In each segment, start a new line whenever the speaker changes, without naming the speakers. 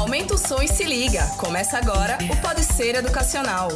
Aumenta o som e se liga. Começa agora o Pode Ser Educacional.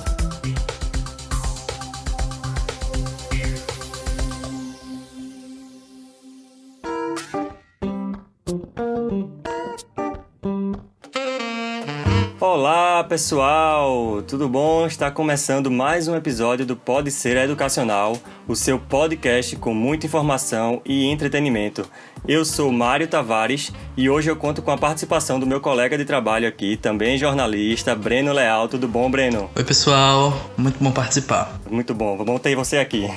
Olá pessoal, tudo bom? Está começando mais um episódio do Pode Ser Educacional, o seu podcast com muita informação e entretenimento. Eu sou Mário Tavares e hoje eu conto com a participação do meu colega de trabalho aqui, também jornalista, Breno Leal. Tudo bom, Breno?
Oi pessoal, muito bom participar.
Muito bom ter você aqui.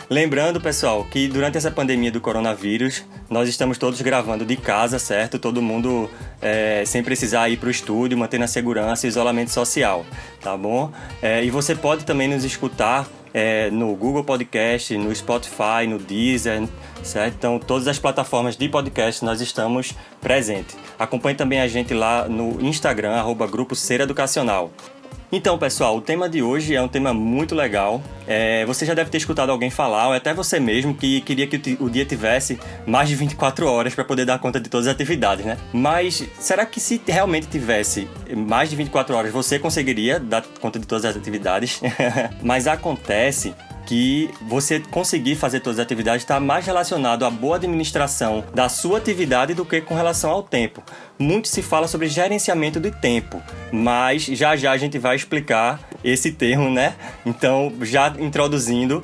Lembrando, pessoal, que durante essa pandemia do coronavírus, nós estamos todos gravando de casa, certo? Todo mundo sem precisar ir para o estúdio, mantendo a segurança e isolamento social, tá bom? E você pode também nos escutar no Google Podcast, no Spotify, no Deezer, certo? Então, todas as plataformas de podcast nós estamos presentes. Acompanhe também a gente lá no Instagram, @Grupo Ser Educacional. Então, pessoal, o tema de hoje é um tema muito legal. Você já deve ter escutado alguém falar, ou até você mesmo, que queria que o dia tivesse mais de 24 horas para poder dar conta de todas as atividades, né? Mas será que se realmente tivesse mais de 24 horas, você conseguiria dar conta de todas as atividades? Mas acontece que você conseguir fazer todas as atividades está mais relacionado à boa administração da sua atividade do que com relação ao tempo. Muito se fala sobre gerenciamento do tempo, mas já a gente vai explicar esse termo, né? Então, já introduzindo,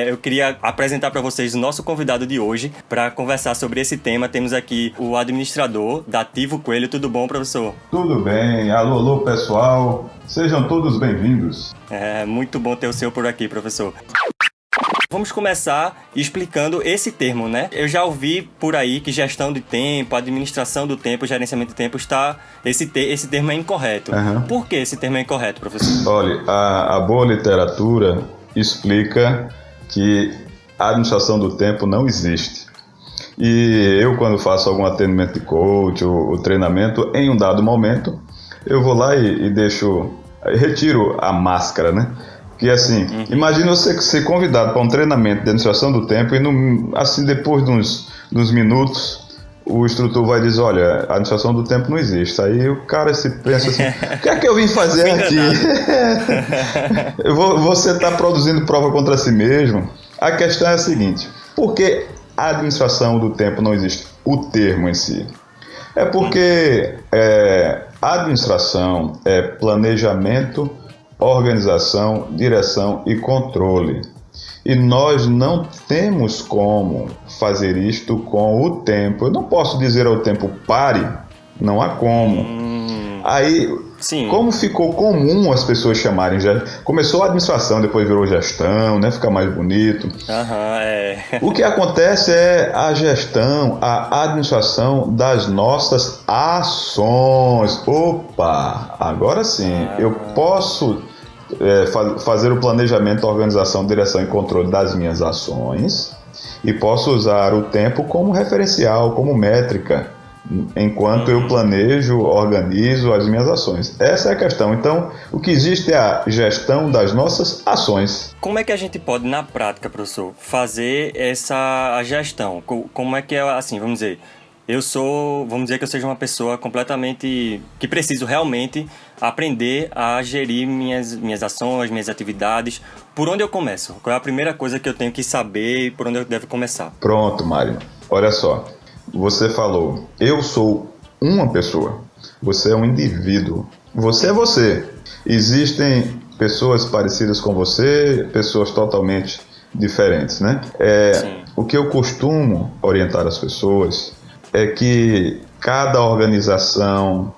eu queria apresentar para vocês o nosso convidado de hoje para conversar sobre esse tema. Temos aqui o administrador Dativo Coelho. Tudo bom, professor?
Tudo bem. Alô, pessoal. Sejam todos bem-vindos.
Muito bom ter o senhor por aqui, professor. Vamos começar explicando esse termo, né? Eu já ouvi por aí que gestão de tempo, administração do tempo, gerenciamento de tempo, esse termo é incorreto.
Uhum.
Por que esse termo é incorreto, professor?
Olha, a boa literatura explica que a administração do tempo não existe. E eu, quando faço algum atendimento de coach ou treinamento, em um dado momento, eu vou lá e retiro a máscara, né? Que assim, imagina você ser convidado para um treinamento de administração do tempo e assim, depois de uns minutos, o instrutor vai dizer, olha, a administração do tempo não existe. Aí o cara se pensa assim, o que é que eu vim fazer aqui? Você está produzindo prova contra si mesmo? A questão é a seguinte, por que a administração do tempo não existe? O termo em si. É porque a administração é planejamento, organização, direção e controle. E nós não temos como fazer isto com o tempo. Eu não posso dizer ao tempo pare, não há como. Aí, sim, como ficou comum as pessoas chamarem, já começou a administração, depois virou gestão, né? Fica mais bonito. O que acontece é a gestão, a administração das nossas ações. Opa, agora sim, eu posso fazer o planejamento, organização, direção e controle das minhas ações e posso usar o tempo como referencial, como métrica, enquanto eu planejo, organizo as minhas ações. Essa é a questão. Então, o que existe é a gestão das nossas ações.
Como é que a gente pode, na prática, professor, fazer essa gestão? Como é que é, assim, vamos dizer que eu seja uma pessoa completamente, que preciso realmente aprender a gerir minhas ações, minhas atividades. Por onde eu começo? Qual é a primeira coisa que eu tenho que saber e por onde eu devo começar?
Pronto, Mário. Olha só. Você falou, eu sou uma pessoa, você é um indivíduo, você é você. Existem pessoas parecidas com você, pessoas totalmente diferentes, né? O que eu costumo orientar as pessoas é que cada organização,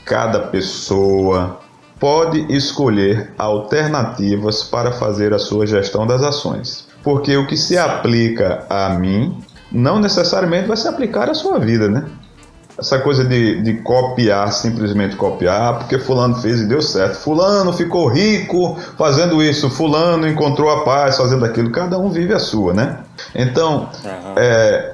cada pessoa pode escolher alternativas para fazer a sua gestão das ações. Porque o que se aplica a mim não necessariamente vai se aplicar à sua vida, né? Essa coisa de copiar, simplesmente copiar, porque fulano fez e deu certo. Fulano ficou rico fazendo isso, fulano encontrou a paz fazendo aquilo. Cada um vive a sua, né? Então,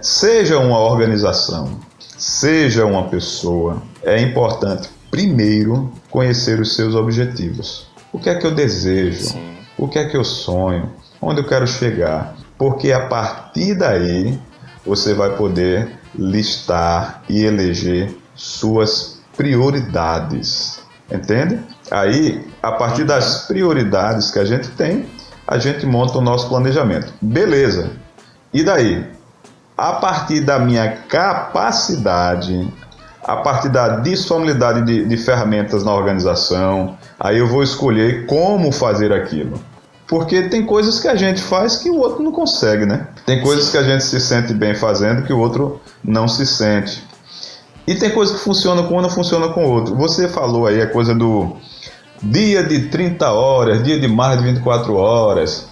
seja uma organização, seja uma pessoa, é importante primeiro conhecer os seus objetivos. O que é que eu desejo? Sim. O que é que eu sonho? Onde eu quero chegar? Porque a partir daí você vai poder listar e eleger suas prioridades, entende? Aí, a partir das prioridades que a gente monta o nosso planejamento. Beleza. E daí? A partir da minha capacidade, a partir da disponibilidade de ferramentas na organização, aí eu vou escolher como fazer aquilo. Porque tem coisas que a gente faz que o outro não consegue, né? Tem coisas que a gente se sente bem fazendo que o outro não se sente. E tem coisas que funcionam com um e não funcionam com o outro. Você falou aí a coisa do dia de 30 horas, dia de mais de 24 horas.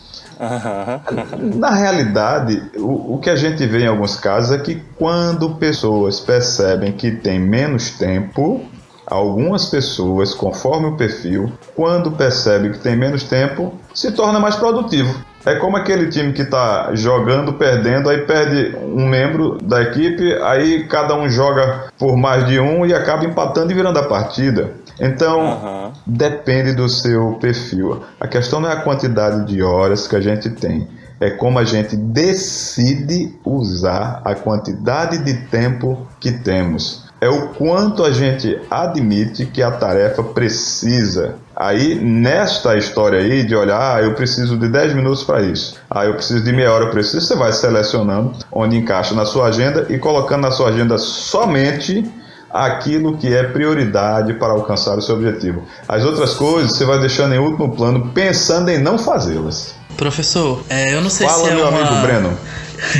Na realidade, o que a gente vê em alguns casos é que quando pessoas percebem que tem menos tempo, algumas pessoas, conforme o perfil, quando percebe que tem menos tempo, se torna mais produtivo. É como aquele time que está jogando, perdendo, aí perde um membro da equipe, aí cada um joga por mais de um e acaba empatando e virando a partida. Então, depende do seu perfil. A questão não é a quantidade de horas que a gente tem, é como a gente decide usar a quantidade de tempo que temos. É o quanto a gente admite que a tarefa precisa. Aí, nesta história aí de olhar, eu preciso de 10 minutos para isso. Eu preciso de meia hora para isso. Você vai selecionando onde encaixa na sua agenda e colocando na sua agenda somente aquilo que é prioridade para alcançar o seu objetivo. As outras coisas você vai deixando em último plano, pensando em não fazê-las.
Professor, eu não sei
se é meu amigo Breno.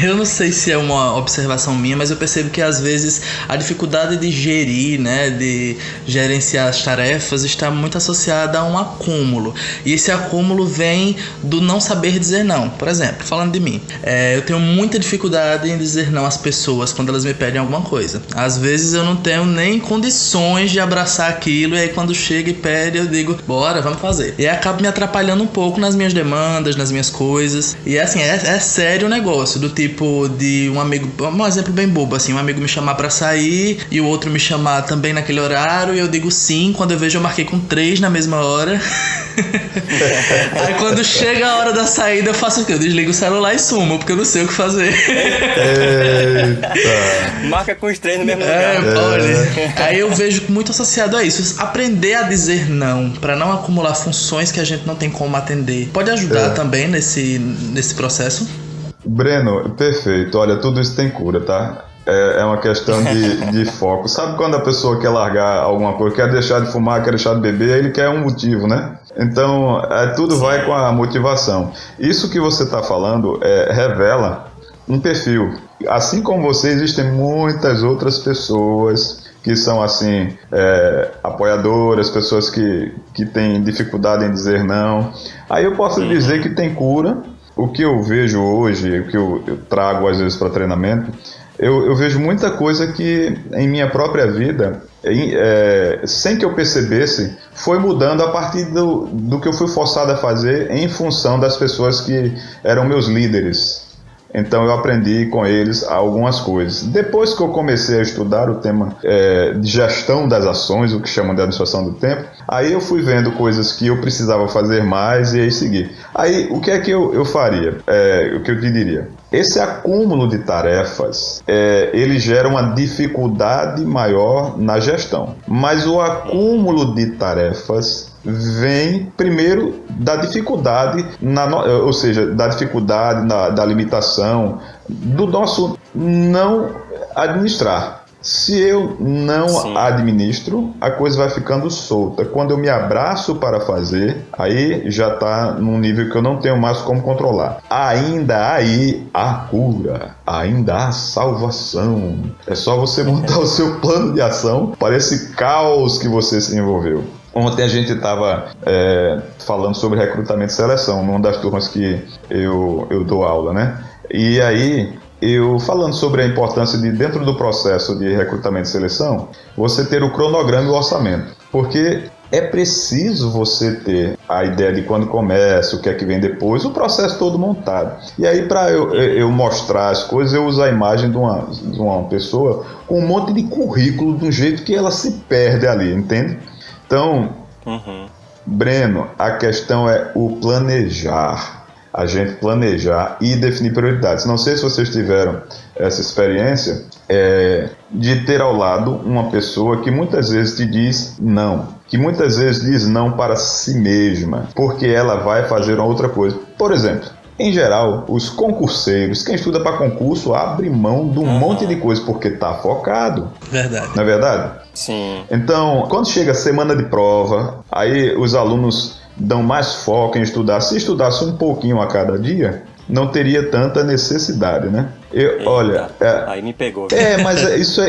Eu não sei se é uma observação minha, mas eu percebo que às vezes a dificuldade de gerir, né, de gerenciar as tarefas está muito associada a um acúmulo. E esse acúmulo vem do não saber dizer não. Por exemplo, falando de mim, eu tenho muita dificuldade em dizer não às pessoas quando elas me pedem alguma coisa. Às vezes eu não tenho nem condições de abraçar aquilo, e aí quando chega e pede eu digo, bora, vamos fazer. E aí acabo me atrapalhando um pouco nas minhas demandas, nas minhas coisas. E assim, é sério o negócio. Do tipo de um amigo, um exemplo bem bobo assim, um amigo me chamar pra sair e o outro me chamar também naquele horário e eu digo sim, quando eu vejo eu marquei com 3 na mesma hora. Aí quando chega a hora da saída eu faço o quê? Eu desligo o celular e sumo, porque eu não sei o que fazer.
Marca com os 3 no mesmo lugar.
Olha, aí eu vejo muito associado a isso, aprender a dizer não, pra não acumular funções que a gente não tem como atender. Pode ajudar também nesse processo?
Breno, perfeito. Olha, tudo isso tem cura, tá? É uma questão de foco. Sabe quando a pessoa quer largar alguma coisa, quer deixar de fumar, quer deixar de beber, aí ele quer um motivo, né? Então, tudo vai com a motivação. Isso que você está falando revela um perfil. Assim como você, existem muitas outras pessoas que são assim, apoiadoras, pessoas que têm dificuldade em dizer não. Aí eu posso dizer que tem cura. O que eu vejo hoje, o que eu trago às vezes para treinamento, eu vejo muita coisa que em minha própria vida, sem que eu percebesse, foi mudando a partir do que eu fui forçado a fazer em função das pessoas que eram meus líderes. Então eu aprendi com eles algumas coisas. Depois que eu comecei a estudar o tema de gestão das ações, o que chamam de administração do tempo, aí eu fui vendo coisas que eu precisava fazer mais e aí segui. Aí o que é que eu faria? O que eu te diria? Esse acúmulo de tarefas, ele gera uma dificuldade maior na gestão. Mas o acúmulo de tarefas vem primeiro da dificuldade, ou seja, da dificuldade, da limitação, do nosso não administrar. Se eu não administro, a coisa vai ficando solta. Quando eu me abraço para fazer, aí já está num nível que eu não tenho mais como controlar. Ainda aí há cura, ainda há salvação. É só você montar o seu plano de ação para esse caos que você se envolveu. Ontem a gente estava falando sobre recrutamento e seleção, numa das turmas que eu dou aula, né? E aí, eu falando sobre a importância de, dentro do processo de recrutamento e seleção, você ter o cronograma e o orçamento. Porque é preciso você ter a ideia de quando começa, o que é que vem depois, o processo todo montado. E aí, para eu mostrar as coisas, eu uso a imagem de uma pessoa com um monte de currículo, de um jeito que ela se perde ali, entende? Então, Breno, a questão é o planejar. a gente planejar e definir prioridades. Não sei se vocês tiveram essa experiência de ter ao lado uma pessoa que muitas vezes te diz não, que muitas vezes diz não para si mesma, porque ela vai fazer uma outra coisa. Por exemplo, em geral, os concurseiros, quem estuda para concurso, abre mão de um monte de coisa porque está focado.
Verdade.
Não é verdade?
Sim.
Então, quando chega a semana de prova, aí os alunos dão mais foco em estudar. Se estudasse um pouquinho a cada dia, não teria tanta necessidade, né? Olha,
aí me pegou.
Mas isso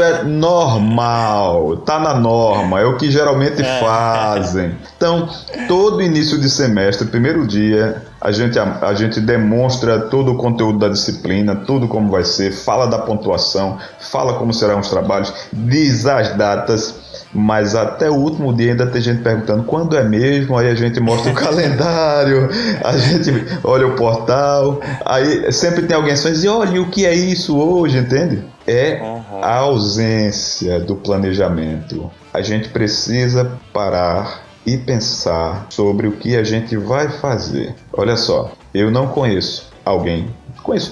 é normal, tá na norma, é o que geralmente fazem. Então, todo início de semestre, primeiro dia, a gente demonstra todo o conteúdo da disciplina, tudo como vai ser, fala da pontuação, fala como serão os trabalhos, diz as datas. Mas até o último dia ainda tem gente perguntando quando é mesmo, aí a gente mostra o calendário, a gente olha o portal, aí sempre tem alguém que diz, olha o que é isso hoje, entende? É a ausência do planejamento. A gente precisa parar e pensar sobre o que a gente vai fazer. Olha só, eu não conheço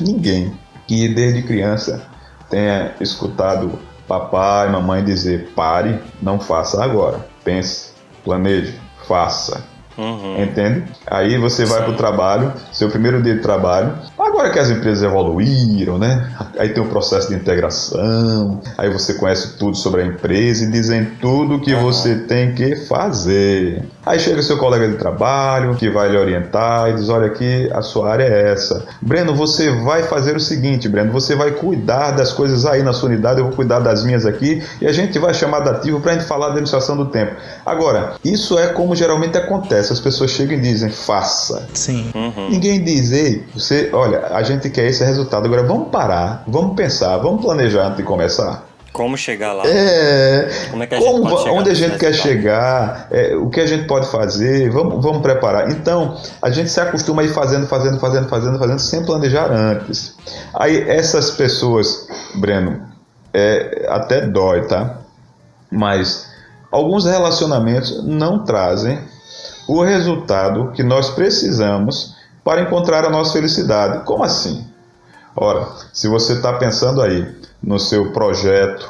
ninguém que desde criança tenha escutado papai, mamãe dizer, pare, não faça agora. Pense, planeje, faça. Entende? Aí você vai para o trabalho, seu primeiro dia de trabalho. Agora que as empresas evoluíram, né? Aí tem o processo de integração. Aí você conhece tudo sobre a empresa e dizem tudo que você tem que fazer. Aí chega o seu colega de trabalho que vai lhe orientar e diz, olha aqui, a sua área é essa. Breno, você vai fazer o seguinte, Breno, você vai cuidar das coisas aí na sua unidade, eu vou cuidar das minhas aqui e a gente vai chamar dativo para a gente falar da administração do tempo. Agora, isso é como geralmente acontece. As pessoas chegam e dizem, faça.
Sim.
Ninguém diz, ei, olha, a gente quer esse resultado. Agora vamos parar, vamos pensar, vamos planejar antes de começar.
Como chegar lá?
Como é que a gente pode chegar? Onde a gente quer chegar? O que a gente pode fazer? Vamos preparar. Então, a gente se acostuma a ir fazendo, sem planejar antes. Aí essas pessoas, Breno, até dói, tá? Mas alguns relacionamentos não trazem o resultado que nós precisamos para encontrar a nossa felicidade. Como assim? Ora, se você está pensando aí no seu projeto,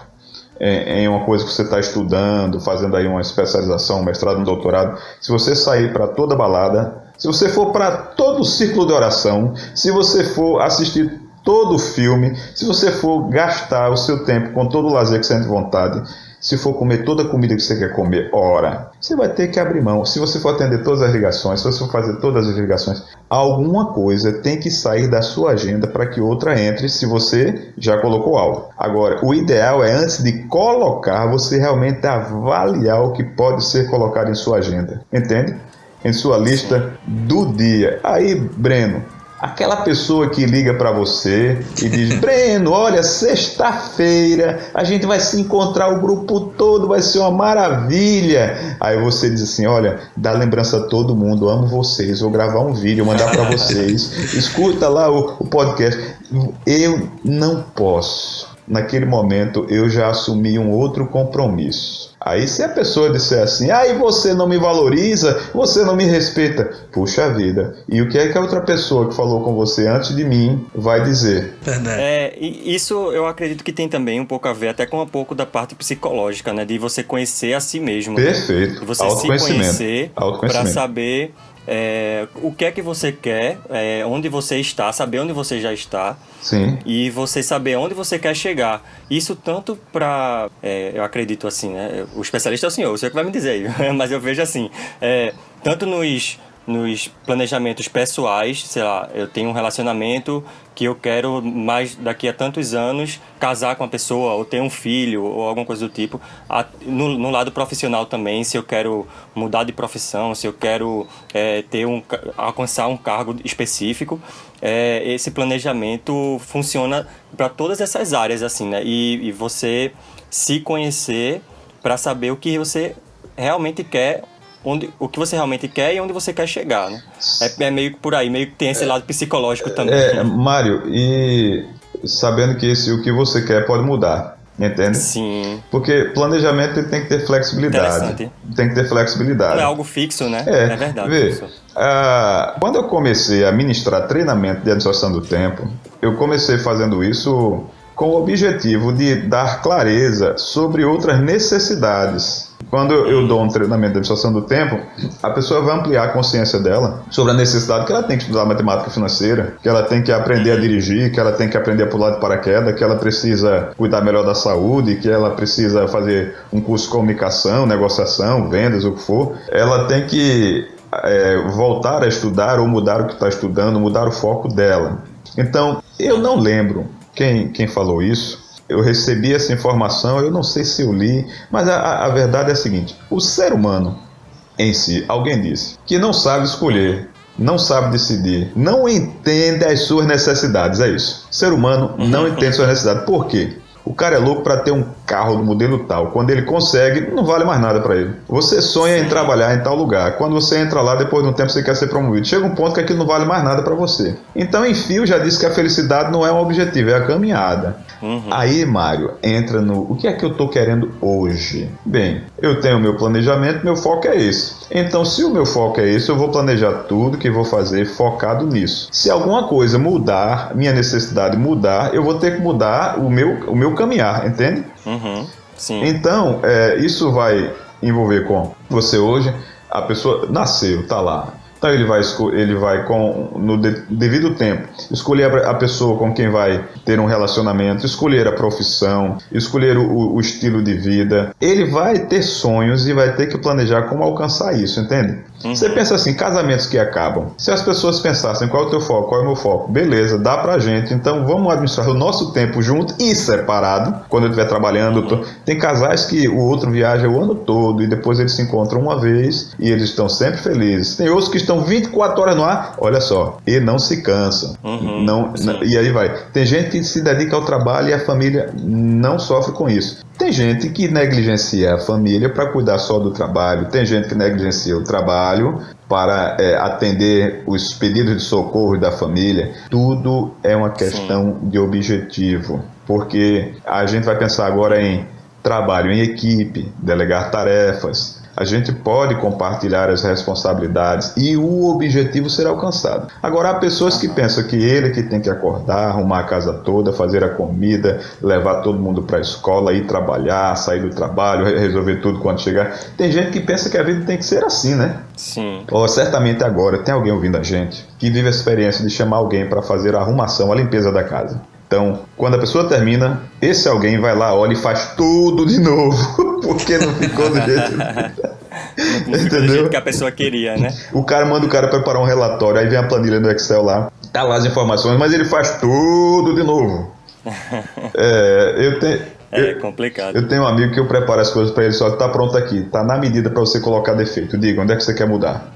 em uma coisa que você está estudando, fazendo aí uma especialização, um mestrado, um doutorado, se você sair para toda balada, se você for para todo o ciclo de oração, se você for assistir todo o filme, se você for gastar o seu tempo com todo o lazer que você sente vontade, se for comer toda a comida que você quer comer, ora, você vai ter que abrir mão. Se você for atender todas as ligações, se você for fazer todas as ligações, alguma coisa tem que sair da sua agenda para que outra entre, se você já colocou algo. Agora, o ideal é, antes de colocar, você realmente avaliar o que pode ser colocado em sua agenda. Entende? Em sua lista do dia. Aí, Breno, aquela pessoa que liga para você e diz, Breno, olha, sexta-feira a gente vai se encontrar, o grupo todo, vai ser uma maravilha. Aí você diz assim, olha, dá lembrança a todo mundo, amo vocês, vou gravar um vídeo, mandar para vocês, escuta lá o podcast. Eu não posso. Naquele momento eu já assumi um outro compromisso. Aí se a pessoa disser assim, aí você não me valoriza, você não me respeita, puxa vida, e o que é que a outra pessoa que falou com você antes de mim vai dizer?
Verdade.
Isso eu acredito que tem também um pouco a ver até com um pouco da parte psicológica, né? De você conhecer a si mesmo.
Perfeito.
Né? De você se conhecer para saber o que é que você quer, onde você está, saber onde você já está.
Sim.
E você saber onde você quer chegar. Isso tanto para, eu acredito assim, né? O especialista é o senhor, o senhor que vai me dizer aí, mas eu vejo assim, tanto nos planejamentos pessoais, sei lá, eu tenho um relacionamento que eu quero mais daqui a tantos anos casar com a pessoa, ou ter um filho, ou alguma coisa do tipo. No lado profissional também, se eu quero mudar de profissão, se eu quero alcançar um cargo específico, esse planejamento funciona para todas essas áreas, assim, né? E você se conhecer para saber o que você realmente quer, o que você realmente quer e onde você quer chegar, né? É meio que por aí, meio que tem esse lado psicológico também.
Mário, e sabendo que o que você quer pode mudar. Entende?
Sim.
Porque planejamento ele tem que ter flexibilidade.
Interessante.
Tem que ter flexibilidade.
Não é algo fixo, né?
É
verdade.
Vê, quando eu comecei a ministrar treinamento de administração do tempo, eu comecei fazendo isso com o objetivo de dar clareza sobre outras necessidades. Quando eu dou um treinamento de administração do tempo, a pessoa vai ampliar a consciência dela sobre a necessidade que ela tem que estudar matemática financeira, que ela tem que aprender a dirigir, que ela tem que aprender a pular de paraquedas, que ela precisa cuidar melhor da saúde, que ela precisa fazer um curso de comunicação, negociação, vendas, o que for. Ela tem que voltar a estudar ou mudar o que está estudando, mudar o foco dela. Então, eu não lembro quem falou isso. Eu recebi essa informação, eu não sei se eu li, mas a verdade é a seguinte: o ser humano em si, alguém disse, que não sabe escolher, não sabe decidir, não entende as suas necessidades, é isso. O ser humano não entende suas necessidades. Por quê? O cara é louco para ter um carro do modelo tal. Quando ele consegue, não vale mais nada para ele. Você sonha em trabalhar em tal lugar. Quando você entra lá, depois de um tempo você quer ser promovido. Chega um ponto que aquilo não vale mais nada para você. Então, enfim, eu já disse que a felicidade não é um objetivo, é a caminhada. Aí, Mário, entra no o que é que eu estou querendo hoje? Bem, eu tenho meu planejamento, meu foco é esse. Então, se o meu foco é esse, eu vou planejar tudo que vou fazer focado nisso. Se alguma coisa mudar, minha necessidade mudar, eu vou ter que mudar o meu caminhar, entende?
Sim.
Então, isso vai envolver com você hoje, a pessoa nasceu, tá lá. Então ele vai no devido tempo escolher a pessoa com quem vai ter um relacionamento, escolher a profissão, escolher o estilo de vida. Ele vai ter sonhos e vai ter que planejar como alcançar isso, entende? Você pensa assim, casamentos que acabam. Se as pessoas pensassem qual é o teu foco, qual é o meu foco, beleza, dá pra gente, então vamos administrar o nosso tempo junto e separado, quando eu estiver trabalhando. Tem casais que o outro viaja o ano todo e depois eles se encontram uma vez e eles estão sempre felizes. Tem outros que estão 24 horas no ar, olha só, e não se cansam. E aí vai. Tem gente que se dedica ao trabalho e a família não sofre com isso. Tem gente que negligencia a família para cuidar só do trabalho. Tem gente que negligencia o trabalho para atender os pedidos de socorro da família. Tudo é uma questão de objetivo. Porque a gente vai pensar agora em trabalho em equipe, delegar tarefas. A gente pode compartilhar as responsabilidades e o objetivo será alcançado. Agora, há pessoas que pensam que ele que tem que acordar, arrumar a casa toda, fazer a comida, levar todo mundo para a escola, ir trabalhar, sair do trabalho, resolver tudo quando chegar. Tem gente que pensa que a vida tem que ser assim, né?
Sim.
Certamente agora tem alguém ouvindo a gente que vive a experiência de chamar alguém para fazer a arrumação, a limpeza da casa. Então, quando a pessoa termina, esse alguém vai lá, olha e faz tudo de novo, porque não ficou do jeito
não ficou do jeito que a pessoa queria, né?
O cara manda o cara preparar um relatório, aí vem a planilha no Excel lá, tá lá as informações, mas ele faz tudo de novo.
É complicado.
Eu tenho um amigo que eu preparo as coisas para ele, só tá pronto aqui, tá na medida para você colocar defeito. Diga, onde é que você quer mudar?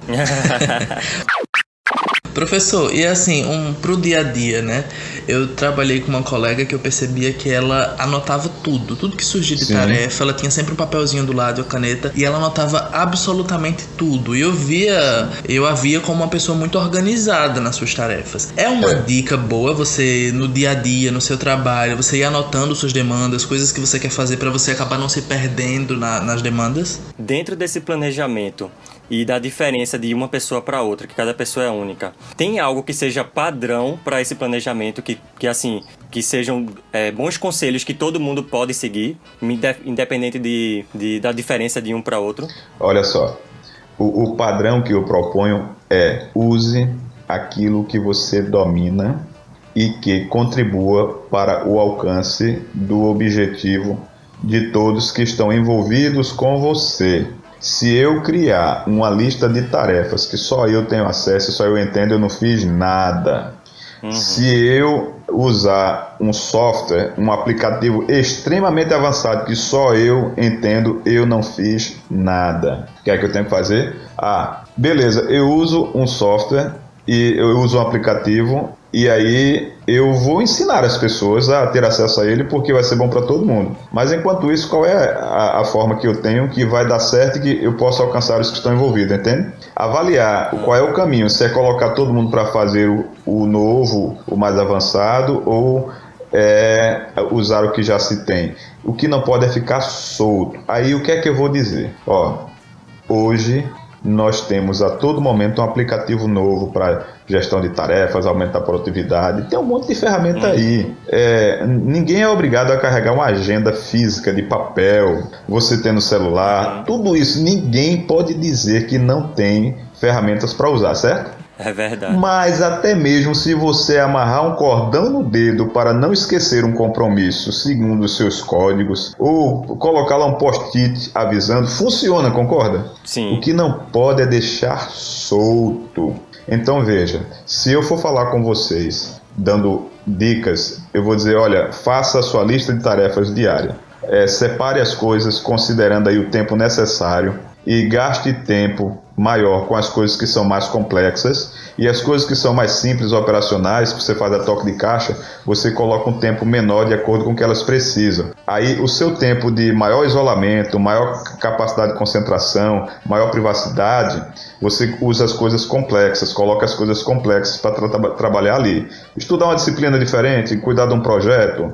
Professor, e assim, pro dia a dia, né? Eu trabalhei com uma colega que eu percebia que ela anotava tudo que surgia de tarefa, ela tinha sempre um papelzinho do lado e a caneta, e ela anotava absolutamente tudo. E eu a via como uma pessoa muito organizada nas suas tarefas. É uma dica boa você, no dia a dia, no seu trabalho, você ir anotando suas demandas, coisas que você quer fazer para você acabar não se perdendo nas demandas?
Dentro desse planejamento e da diferença de uma pessoa para outra, que cada pessoa é única, tem algo que seja padrão para esse planejamento, que sejam bons conselhos que todo mundo pode seguir, independente da diferença de um para outro?
Olha só, o padrão que eu proponho é: use aquilo que você domina e que contribua para o alcance do objetivo de todos que estão envolvidos com você. Se eu criar uma lista de tarefas que só eu tenho acesso, só eu entendo, eu não fiz nada. Se eu usar um software, um aplicativo extremamente avançado que só eu entendo, eu não fiz nada. O que é que eu tenho que fazer? Beleza, eu uso um software e eu uso um aplicativo e aí eu vou ensinar as pessoas a ter acesso a ele porque vai ser bom para todo mundo. Mas enquanto isso, qual é a forma que eu tenho que vai dar certo e que eu posso alcançar os que estão envolvidos, entende? Avaliar qual é o caminho, se é colocar todo mundo para fazer o novo, o mais avançado, ou é usar o que já se tem. O que não pode é ficar solto. Aí o que é que eu vou dizer? Hoje nós temos a todo momento um aplicativo novo para gestão de tarefas, aumento da produtividade. Tem um monte de ferramenta aí. Ninguém é obrigado a carregar uma agenda física de papel, você tem no celular, tudo isso. Ninguém pode dizer que não tem ferramentas para usar, certo?
É verdade.
Mas até mesmo se você amarrar um cordão no dedo para não esquecer um compromisso segundo os seus códigos, ou colocar lá um post-it avisando, funciona, concorda?
Sim.
O que não pode é deixar solto. Então veja, se eu for falar com vocês, dando dicas, eu vou dizer, olha, faça a sua lista de tarefas diária. Separe as coisas considerando aí o tempo necessário e gaste tempo maior com as coisas que são mais complexas, e as coisas que são mais simples, operacionais, que você faz a toque de caixa, você coloca um tempo menor de acordo com o que elas precisam. Aí o seu tempo de maior isolamento, maior capacidade de concentração, maior privacidade, você usa as coisas complexas, coloca as coisas complexas para trabalhar ali. Estudar uma disciplina diferente, cuidar de um projeto,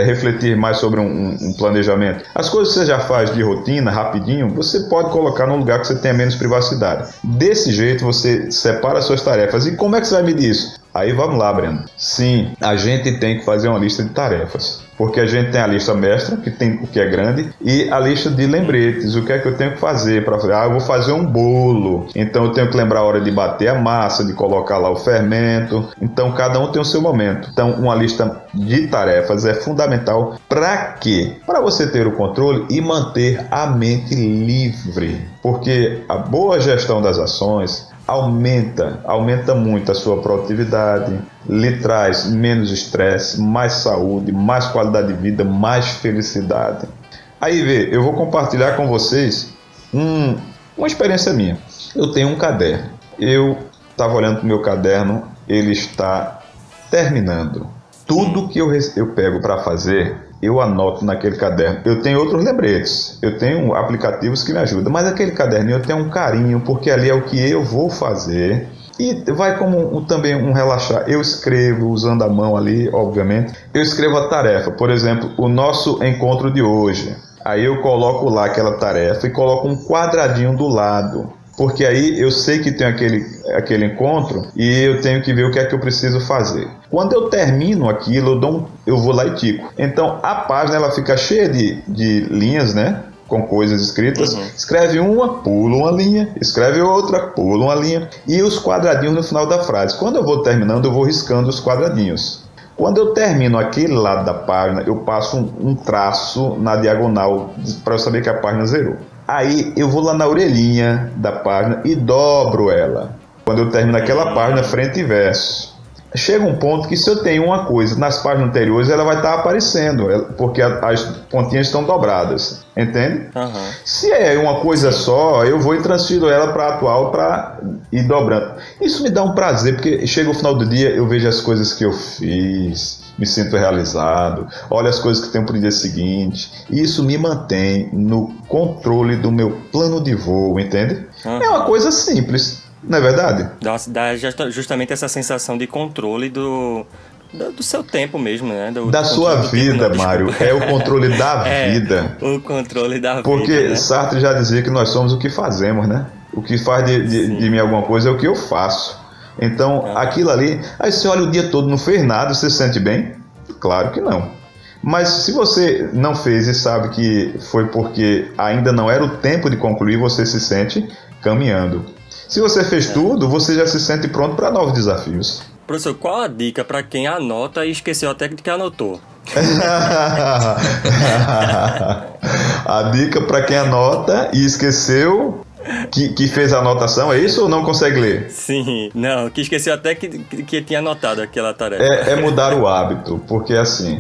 refletir mais sobre um planejamento. As coisas que você já faz de rotina, rapidinho, você pode colocar num lugar que você tenha menos privacidade. Desse jeito você separa as suas tarefas. E como é que você vai medir isso? Aí vamos lá, Breno. Sim, a gente tem que fazer uma lista de tarefas. Porque a gente tem a lista mestra, que tem o que é grande, e a lista de lembretes. O que é que eu tenho que fazer para fazer? Eu vou fazer um bolo. Então eu tenho que lembrar a hora de bater a massa, de colocar lá o fermento. Então cada um tem o seu momento. Então uma lista de tarefas é fundamental. Para quê? Para você ter o controle e manter a mente livre. Porque a boa gestão das ações aumenta muito a sua produtividade, lhe traz menos estresse, mais saúde, mais qualidade de vida, mais felicidade. Aí eu vou compartilhar com vocês uma experiência minha. Eu tenho um caderno. Eu estava olhando para o meu caderno, ele está terminando. Tudo que eu pego para fazer, eu anoto naquele caderno. Eu tenho outros lembretes, eu tenho aplicativos que me ajudam, mas aquele caderninho eu tenho um carinho, porque ali é o que eu vou fazer. E vai como também um relaxar. Eu escrevo usando a mão ali, obviamente. Eu escrevo a tarefa, por exemplo, o nosso encontro de hoje. Aí eu coloco lá aquela tarefa e coloco um quadradinho do lado. Porque aí eu sei que tem aquele encontro e eu tenho que ver o que é que eu preciso fazer. Quando eu termino aquilo, eu vou lá e tico. Então a página ela fica cheia de linhas, né? Com coisas escritas. Escreve uma, pula uma linha. Escreve outra, pula uma linha. E os quadradinhos no final da frase. Quando eu vou terminando, eu vou riscando os quadradinhos. Quando eu termino aquele lado da página, eu passo um traço na diagonal para eu saber que a página zerou. Aí eu vou lá na orelhinha da página e dobro ela. Quando eu termino aquela página, frente e verso. Chega um ponto que se eu tenho uma coisa nas páginas anteriores, ela vai estar aparecendo, porque as pontinhas estão dobradas, entende? Se é uma coisa só, eu vou e transfiro ela para a atual para ir dobrando. Isso me dá um prazer, porque chega o final do dia, eu vejo as coisas que eu fiz, me sinto realizado, olho as coisas que tenho para o dia seguinte, e isso me mantém no controle do meu plano de voo, entende? É uma coisa simples. Não é verdade?
Dá justamente essa sensação de controle do seu tempo mesmo, né?
Da sua vida, Mário. É o controle da vida.
O controle da vida.
Porque
né?
Sartre já dizia que nós somos o que fazemos, né? O que faz de mim alguma coisa é o que eu faço. Então, aquilo ali... Aí você olha o dia todo, não fez nada, você se sente bem? Claro que não. Mas se você não fez e sabe que foi porque ainda não era o tempo de concluir, você se sente caminhando. Se você fez tudo, você já se sente pronto para novos desafios.
Professor, qual a dica para quem anota e esqueceu até que anotou?
A dica para quem anota e esqueceu que fez a anotação, é isso ou não consegue ler?
Sim, não, que esqueceu até que tinha anotado aquela tarefa.
É mudar o hábito, porque assim,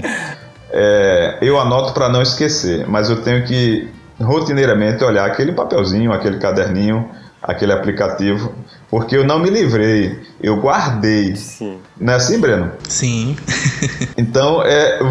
eu anoto para não esquecer, mas eu tenho que rotineiramente olhar aquele papelzinho, aquele caderninho, aquele aplicativo, porque eu não me livrei, eu guardei.
Sim.
Não é assim, Breno?
Sim.
Então,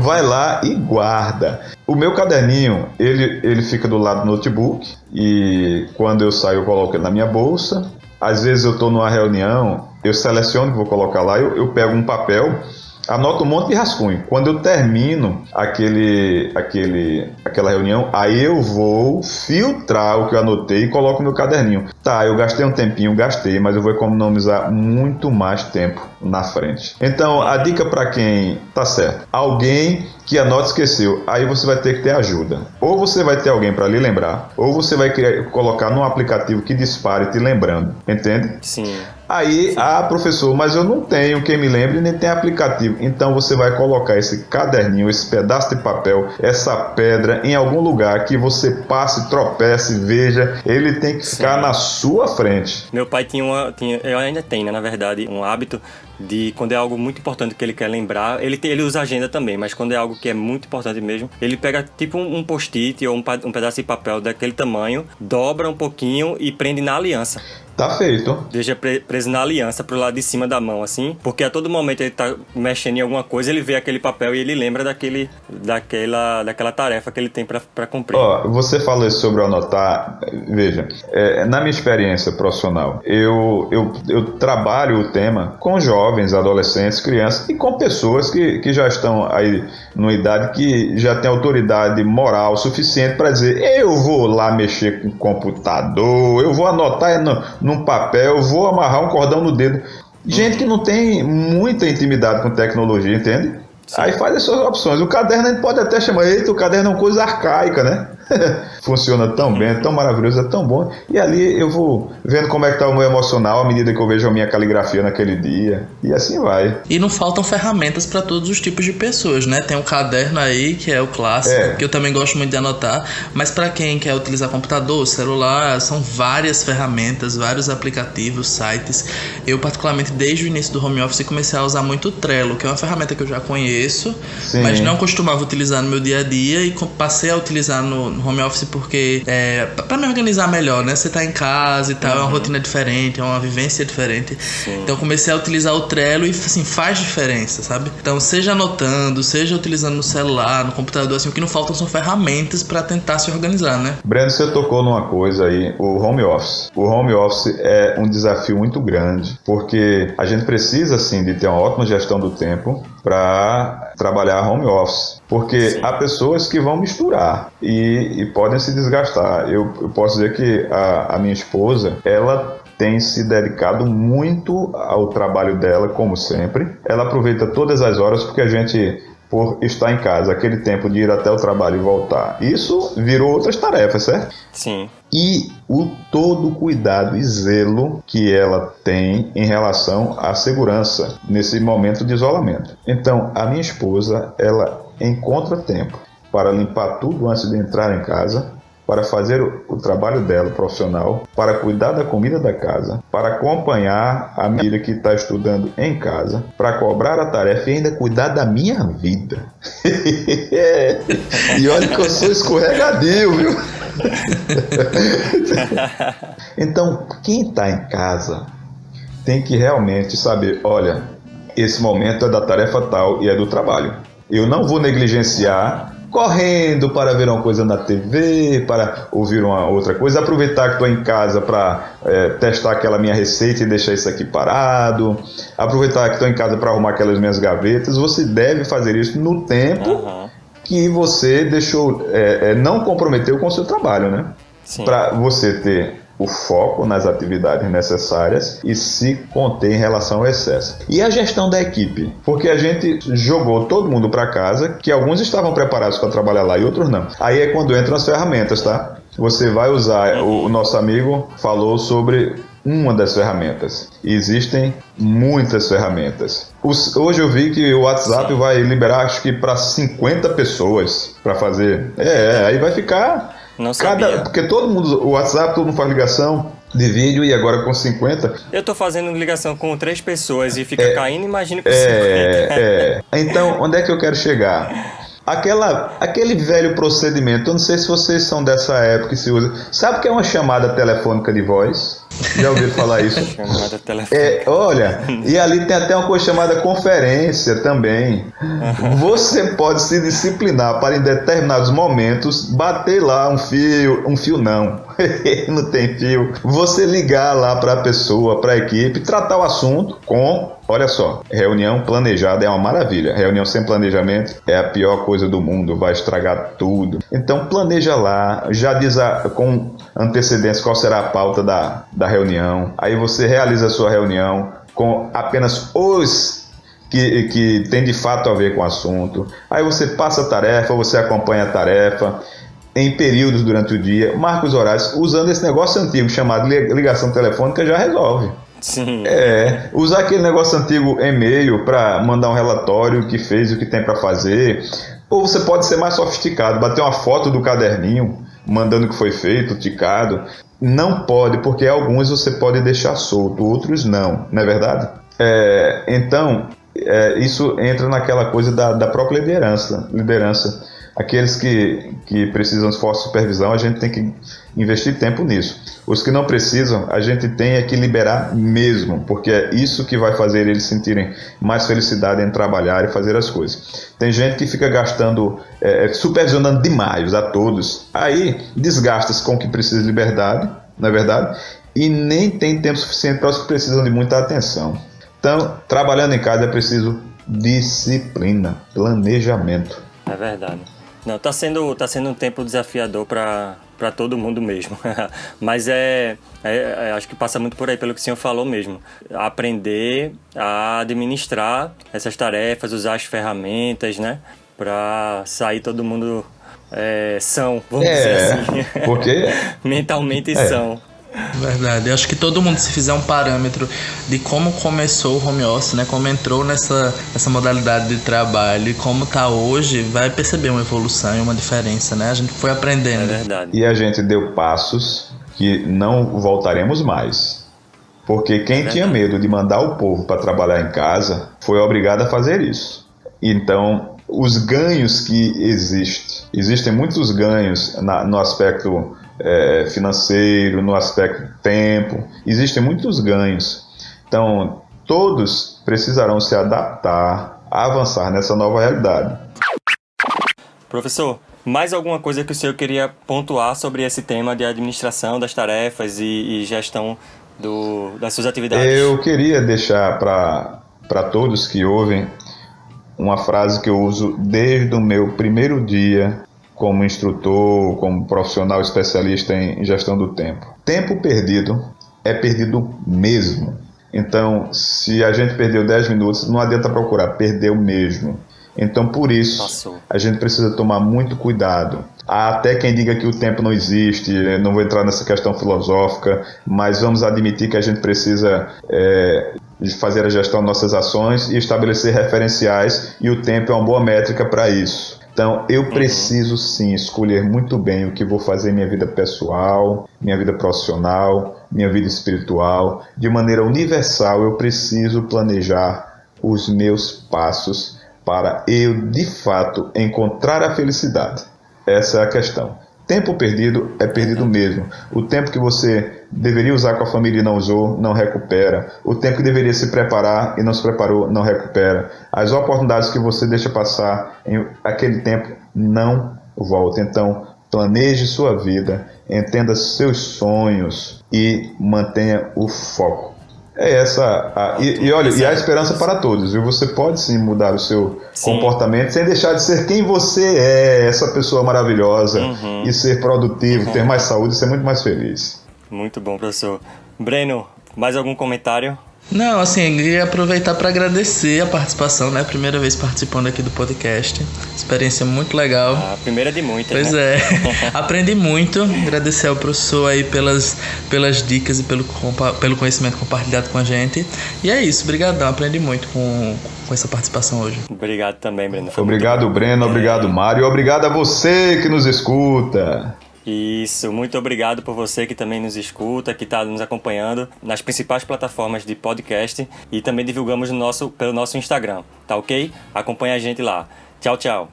vai lá e guarda. O meu caderninho, ele fica do lado do notebook, e quando eu saio eu coloco ele na minha bolsa. Às vezes eu estou numa reunião, eu seleciono o que vou colocar lá, eu pego um papel, anoto um monte de rascunho. Quando eu termino aquela reunião, aí eu vou filtrar o que eu anotei e coloco no meu caderninho. Tá, eu gastei um tempinho, mas eu vou economizar muito mais tempo na frente. Então, a dica para quem tá certo, alguém que anota e esqueceu, aí você vai ter que ter ajuda. Ou você vai ter alguém para lhe lembrar, ou você vai colocar num aplicativo que dispare te lembrando, entende?
Sim.
Aí, professor, mas eu não tenho quem me lembre, nem tem aplicativo. Então você vai colocar esse caderninho, esse pedaço de papel, essa pedra em algum lugar que você passe, tropece, veja. Ele tem que ficar na sua frente.
Meu pai eu ainda tenho, né, na verdade, um hábito de quando é algo muito importante que ele quer lembrar, ele usa agenda também, mas quando é algo que é muito importante mesmo, ele pega tipo um post-it ou um pedaço de papel daquele tamanho, dobra um pouquinho e prende na aliança.
Tá feito.
Deixa preso na aliança pro lado de cima da mão, assim. Porque a todo momento ele tá mexendo em alguma coisa, ele vê aquele papel e ele lembra daquela tarefa que ele tem pra cumprir.
Você falou isso sobre anotar. Veja, na minha experiência profissional, eu trabalho o tema com jovens, adolescentes, crianças e com pessoas que já estão aí numa idade que já tem autoridade moral suficiente para dizer: eu vou lá mexer com o computador, eu vou anotar num papel, vou amarrar um cordão no dedo. Gente que não tem muita intimidade com tecnologia, entende? Sim. Aí faz as suas opções. O caderno a gente pode até chamar, o caderno é uma coisa arcaica, né? Funciona tão bem, é tão maravilhoso, é tão bom. E ali eu vou vendo como é que tá o meu emocional à medida que eu vejo a minha caligrafia naquele dia. E assim vai.
E não faltam ferramentas para todos os tipos de pessoas, né? Tem um caderno aí, que é o clássico, que eu também gosto muito de anotar. Mas para quem quer utilizar computador, celular, são várias ferramentas, vários aplicativos, sites. Eu, particularmente, desde o início do home office, comecei a usar muito o Trello, que é uma ferramenta que eu já conheço, sim, mas não costumava utilizar no meu dia a dia, e passei a utilizar no home office porque para me organizar melhor, né? Você tá em casa e tal, é uma rotina diferente, é uma vivência diferente. Sim. Então comecei a utilizar o Trello e assim, faz diferença, sabe? Então seja anotando, seja utilizando no celular, no computador, assim, o que não faltam são ferramentas para tentar se organizar, né?
Breno, você tocou numa coisa aí, o home office. O home office é um desafio muito grande, porque a gente precisa, assim, de ter uma ótima gestão do tempo para trabalhar home office, porque sim, há pessoas que vão misturar e podem se desgastar. Eu posso dizer que a minha esposa, ela tem se dedicado muito ao trabalho dela, como sempre. Ela aproveita todas as horas, porque a gente, por estar em casa, aquele tempo de ir até o trabalho e voltar, isso virou outras tarefas, certo?
Sim.
E todo o cuidado e zelo que ela tem em relação à segurança nesse momento de isolamento. Então, a minha esposa, ela encontra tempo para limpar tudo antes de entrar em casa, para fazer o trabalho dela profissional, para cuidar da comida da casa, para acompanhar a filha que está estudando em casa, para cobrar a tarefa e ainda cuidar da minha vida. E olha que eu sou escorregadio, viu? Então, quem está em casa tem que realmente saber, olha, esse momento é da tarefa tal e é do trabalho. Eu não vou negligenciar correndo para ver uma coisa na TV, para ouvir uma outra coisa, aproveitar que estou em casa para testar aquela minha receita e deixar isso aqui parado, aproveitar que estou em casa para arrumar aquelas minhas gavetas. Você deve fazer isso no tempo que você deixou, não comprometeu com o seu trabalho, né? Para você ter o foco nas atividades necessárias e se conter em relação ao excesso. E a gestão da equipe, porque a gente jogou todo mundo para casa, que alguns estavam preparados para trabalhar lá e outros não. Aí é quando entram as ferramentas, tá? Você vai usar, o nosso amigo falou sobre uma das ferramentas. Existem muitas ferramentas. Hoje eu vi que o WhatsApp vai liberar, acho que para 50 pessoas para fazer. Aí vai ficar...
Não sabia.
Porque todo mundo, o WhatsApp, todo mundo faz ligação de vídeo e agora com 50.
Eu tô fazendo ligação com 3 pessoas e fica caindo, imagino com 50.
Então, onde é que eu quero chegar? Aquele velho procedimento, eu não sei se vocês são dessa época que se usa. Sabe o que é uma chamada telefônica de voz? Já ouviram falar isso?
Chamada telefônica.
Olha, e ali tem até uma coisa chamada conferência também. Você pode se disciplinar para em determinados momentos bater lá um fio não. Não tem fio. Você ligar lá para a pessoa, para a equipe, tratar o assunto com, olha só, reunião planejada é uma maravilha. Reunião sem planejamento é a pior coisa do mundo, vai estragar tudo. Então planeja lá, já diz com antecedência qual será a pauta da reunião. Aí você realiza a sua reunião com apenas os que tem de fato a ver com o assunto. Aí você passa a tarefa, você acompanha a tarefa em períodos durante o dia, marca os horários, usando esse negócio antigo chamado ligação telefônica já resolve.
Sim.
Usar aquele negócio antigo e-mail para mandar um relatório, o que fez e o que tem para fazer. Ou você pode ser mais sofisticado, bater uma foto do caderninho, mandando o que foi feito, ticado. Não pode, porque alguns você pode deixar solto, outros não é verdade? Então, isso entra naquela coisa da própria liderança. Aqueles que precisam de forte supervisão, a gente tem que investir tempo nisso. Os que não precisam, a gente tem que liberar mesmo, porque é isso que vai fazer eles sentirem mais felicidade em trabalhar e fazer as coisas. Tem gente que fica gastando, supervisionando demais a todos, aí desgasta-se com o que precisa de liberdade, não é verdade? E nem tem tempo suficiente para os que precisam de muita atenção. Então, trabalhando em casa é preciso disciplina, planejamento.
É verdade. Não, tá sendo um tempo desafiador para todo mundo mesmo. Mas acho que passa muito por aí, pelo que o senhor falou mesmo. Aprender a administrar essas tarefas, usar as ferramentas, né? Para sair todo mundo são, vamos dizer assim.
Porque
mentalmente são.
Verdade, eu acho que todo mundo, se fizer um parâmetro de como começou o home office, né, como entrou nessa modalidade de trabalho e como tá hoje, vai perceber uma evolução e uma diferença, né? A gente foi aprendendo.
É verdade.
E a gente deu passos que não voltaremos mais. Porque quem tinha medo de mandar o povo para trabalhar em casa foi obrigado a fazer isso. Então, os ganhos que existem muitos ganhos no aspecto financeiro, no aspecto tempo, existem muitos ganhos. Então, todos precisarão se adaptar, avançar nessa nova realidade.
Professor, mais alguma coisa que o senhor queria pontuar sobre esse tema de administração das tarefas e gestão das suas atividades?
Eu queria deixar para todos que ouvem uma frase que eu uso desde o meu primeiro dia como instrutor, como profissional especialista em gestão do tempo. Tempo perdido é perdido mesmo. Então, se a gente perdeu 10 minutos, não adianta procurar, perdeu mesmo. Então, por isso, a gente precisa tomar muito cuidado. Há até quem diga que o tempo não existe, não vou entrar nessa questão filosófica, mas vamos admitir que a gente precisa fazer a gestão de nossas ações e estabelecer referenciais, e o tempo é uma boa métrica para isso. Então, eu preciso sim escolher muito bem o que vou fazer em minha vida pessoal, minha vida profissional, minha vida espiritual. De maneira universal, eu preciso planejar os meus passos para eu, de fato, encontrar a felicidade. Essa é a questão. Tempo perdido é perdido mesmo. O tempo que você deveria usar com a família e não usou, não recupera. O tempo que deveria se preparar e não se preparou, não recupera. As oportunidades que você deixa passar em aquele tempo não voltam. Então, planeje sua vida, entenda seus sonhos e mantenha o foco. Olha, e há esperança para todos, viu? Você pode sim mudar o seu comportamento sem deixar de ser quem você é, essa pessoa maravilhosa, e ser produtivo, ter mais saúde e ser muito mais feliz.
Muito bom, professor. Breno, mais algum comentário?
Não, assim, eu queria aproveitar para agradecer a participação, né? Primeira vez participando aqui do podcast. Experiência muito legal.
A primeira de muitas,
pois
né?
Aprendi muito. Agradecer ao professor aí pelas dicas e pelo conhecimento compartilhado com a gente. E é isso, brigadão. Aprendi muito com essa participação hoje.
Obrigado também, Breno.
Obrigado, Breno. Obrigado, Mário. Obrigado a você que nos escuta.
Isso, muito obrigado por você que também nos escuta, que está nos acompanhando nas principais plataformas de podcast e também divulgamos pelo nosso Instagram, tá ok? Acompanha a gente lá. Tchau, tchau.